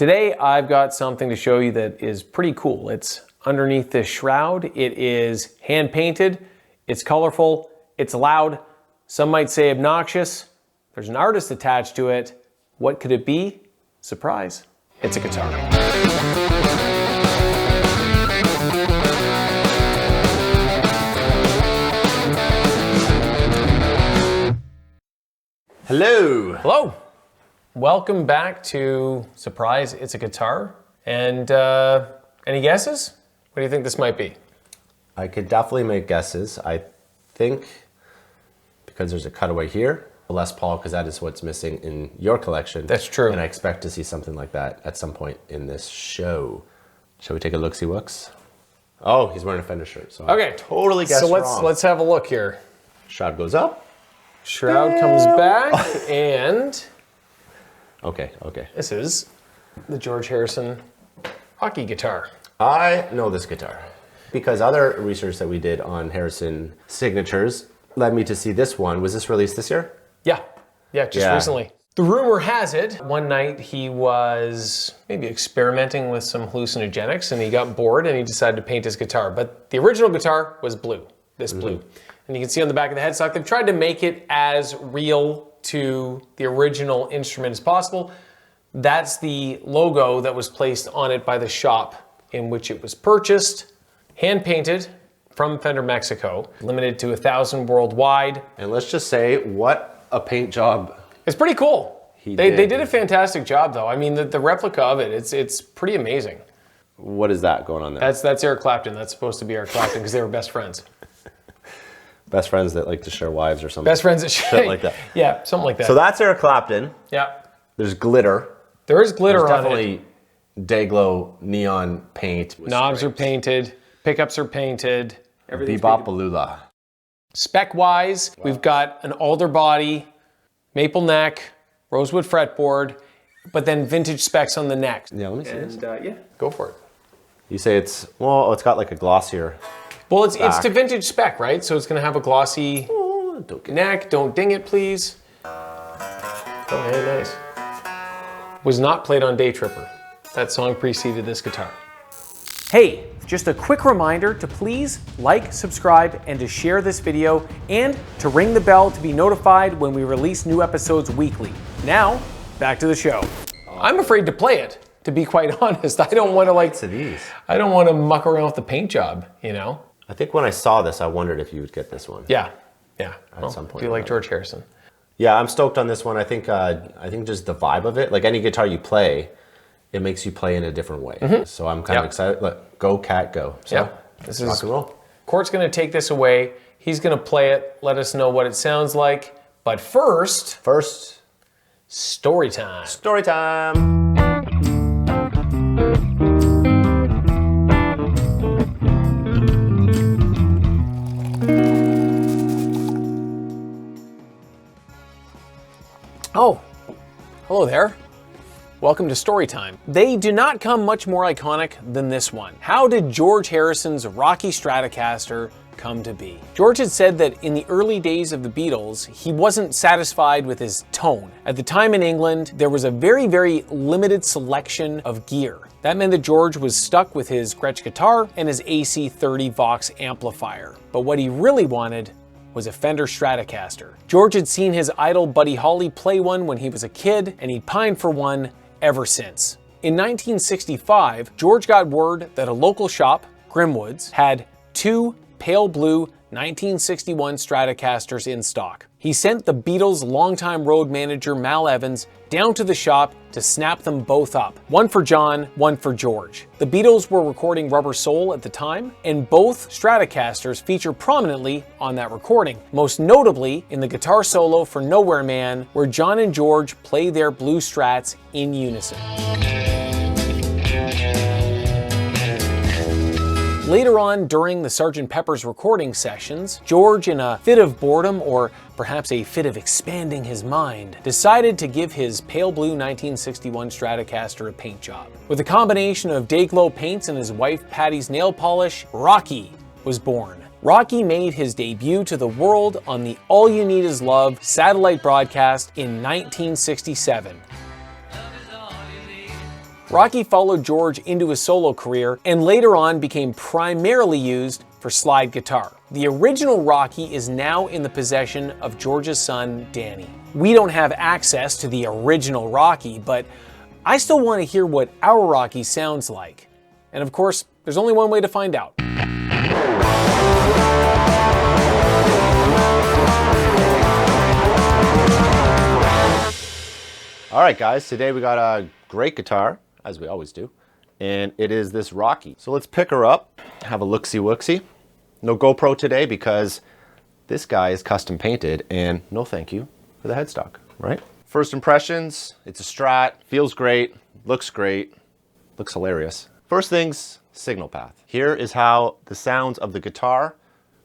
Today I've got something to show you that is pretty cool. It's underneath this shroud. It is hand painted, it's colorful, it's loud, some might say obnoxious. There's an artist attached to it. What could it be? Surprise, it's a guitar. Hello. Hello. Welcome back to Surprise, It's a Guitar. And any guesses? What do you think this might be? I could definitely make guesses. I think because there's a cutaway here, Les Paul, because that is what's missing in your collection. That's true. And I expect to see something like that at some point in this show. Shall we take a look-see-looks? Oh, he's wearing a Fender shirt. So okay. I totally guessed wrong. So let's have a look here. Shroud goes up. Shroud comes back and... Okay. This is the George Harrison Rocky guitar. I know this guitar because other research that we did on Harrison signatures led me to see this one. Was this released this year? Yeah, just recently. The rumor has it, one night he was maybe experimenting with some hallucinogenics and he got bored and he decided to paint his guitar. But the original guitar was blue, this blue. And you can see on the back of the headstock, they've tried to make it as real to the original instrument as possible. That's the logo that was placed on it by the shop in which it was purchased, hand painted from Fender Mexico, limited to 1,000 worldwide. And let's just say, what a paint job. It's pretty cool. They did a fantastic job though. I mean, the replica of it, it's pretty amazing. What is that going on there? That's Eric Clapton. That's supposed to be Eric Clapton because they were best friends. Best friends that like to share wives or something. Best friends that share. Shit like that. Yeah, something like that. So that's Eric Clapton. Yeah. There's glitter. There is glitter on it. Definitely day-glow neon paint. Knobs are painted. Pickups are painted. Bebop Balula. Spec-wise, we've got an alder body, maple neck, rosewood fretboard, but then vintage specs on the neck. Yeah, let me see this. Yeah, go for it. You say it's, well, it's got like a glossier. Well, it's to vintage spec, right? So it's gonna have a glossy Don't neck. Don't ding it, please. Oh, yeah, nice. Was not played on Day Tripper. That song preceded this guitar. Hey, just a quick reminder to please like, subscribe, and to share this video, and to ring the bell to be notified when we release new episodes weekly. Now, back to the show. I'm afraid to play it, to be quite honest. I don't want to I don't want to muck around with the paint job, you know? I think when I saw this, I wondered if you would get this one. Yeah. At some point. Do you like George Harrison? Yeah, I'm stoked on this one. I think just the vibe of it, like any guitar you play, it makes you play in a different way. So I'm kind of excited. Look, go cat go. So this rock is and roll. Cort's gonna take this away. He's gonna play it, let us know what it sounds like. But first, story time. Story time. Oh, hello there. Welcome to Storytime. They do not come much more iconic than this one. How did George Harrison's Rocky Stratocaster come to be? George had said that in the early days of the Beatles, he wasn't satisfied with his tone. At the time in England, there was a very, very limited selection of gear. That meant that George was stuck with his Gretsch guitar and his AC-30 Vox amplifier. But what he really wanted was a Fender Stratocaster. George had seen his idol Buddy Holly play one when he was a kid, and he'd pined for one ever since. In 1965, George got word that a local shop, Grimwood's, had two pale blue 1961 Stratocasters in stock. He sent the Beatles' longtime road manager Mal Evans down to the shop to snap them both up. One for John, one for George. The Beatles were recording Rubber Soul at the time, and both Stratocasters feature prominently on that recording, most notably in the guitar solo for Nowhere Man, where John and George play their blue Strats in unison. Later on, during the Sgt. Pepper's recording sessions, George, in a fit of boredom or perhaps a fit of expanding his mind, decided to give his pale blue 1961 Stratocaster a paint job. With a combination of day-glow paints and his wife Patty's nail polish, Rocky was born. Rocky made his debut to the world on the All You Need Is Love satellite broadcast in 1967. Rocky followed George into his solo career and later on became primarily used for slide guitar. The original Rocky is now in the possession of George's son, Danny. We don't have access to the original Rocky, but I still want to hear what our Rocky sounds like. And of course, there's only one way to find out. All right, guys, today we got a great guitar, as we always do, and it is this Rocky. So let's pick her up, have a look-see-wooksy. No GoPro today because this guy is custom painted, and no thank you for the headstock, right? First impressions, it's a Strat, feels great, looks hilarious. First things, signal path. Here is how the sounds of the guitar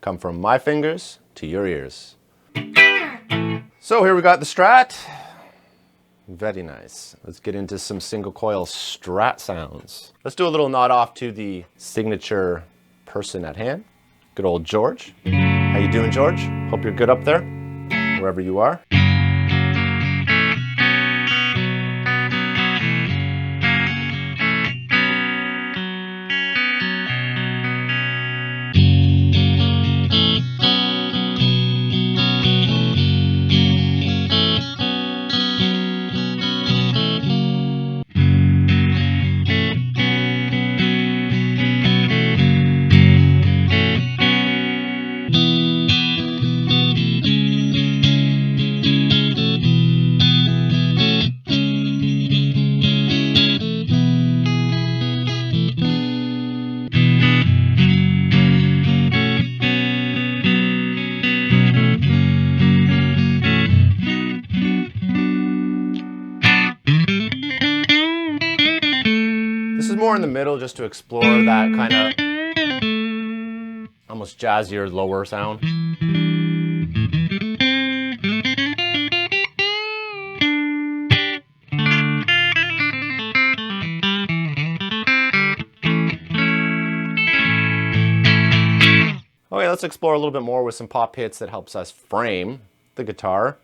come from my fingers to your ears. So here we got the Strat. Very nice. Let's get into some single coil Strat sounds. Let's do a little nod off to the signature person at hand. Good old George. How you doing, George? Hope you're good up there, wherever you are. More in the middle just to explore that kind of almost jazzier lower sound. Okay, let's explore a little bit more with some pop hits that helps us frame the guitar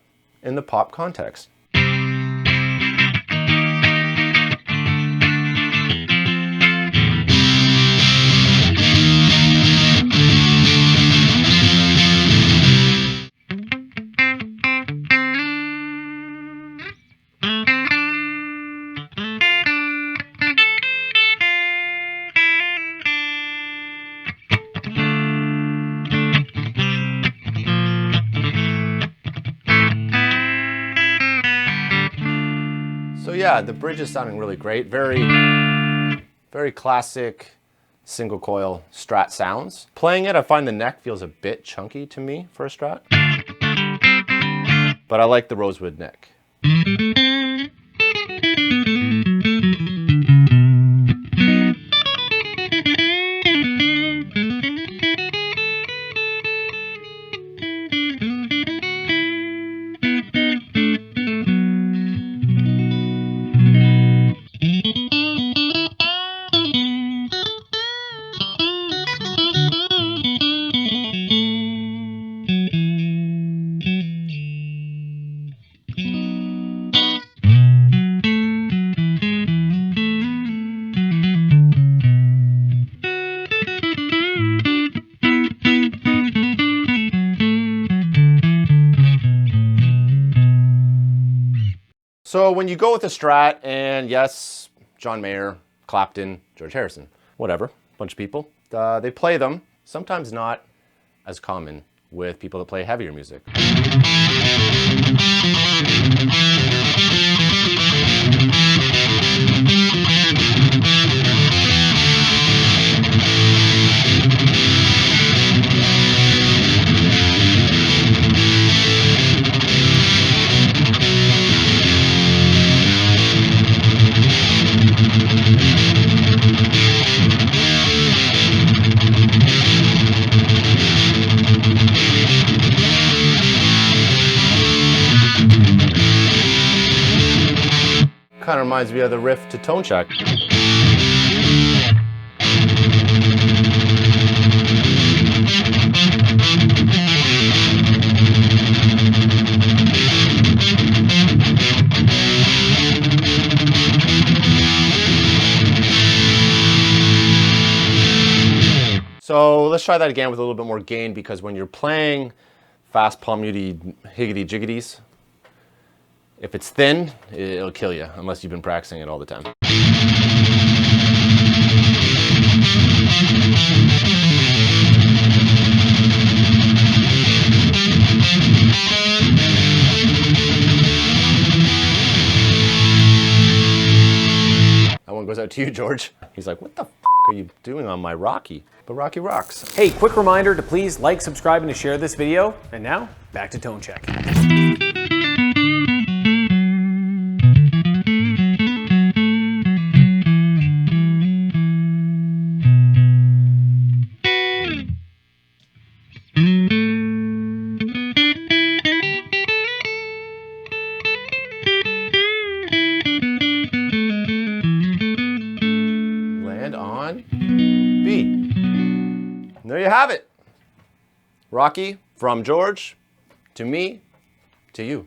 in the pop context. So yeah, the bridge is sounding really great. Very classic single coil Strat sounds. Playing it, I find the neck feels a bit chunky to me for a Strat, but I like the rosewood neck. So when you go with a Strat, and yes, John Mayer, Clapton, George Harrison, whatever, bunch of people, they play them, sometimes not as common with people that play heavier music. Kind of reminds me of the riff to Tone Check. So let's try that again with a little bit more gain, because when you're playing fast palm muty higgity jiggities, if it's thin, it'll kill you unless you've been practicing it all the time. That one goes out to you, George. He's like, what the f are you doing on my Rocky? But Rocky rocks. Hey, quick reminder to please like, subscribe, and to share this video. And now, back to tone check. On B. And there you have it. Rocky, from George, to me, to you.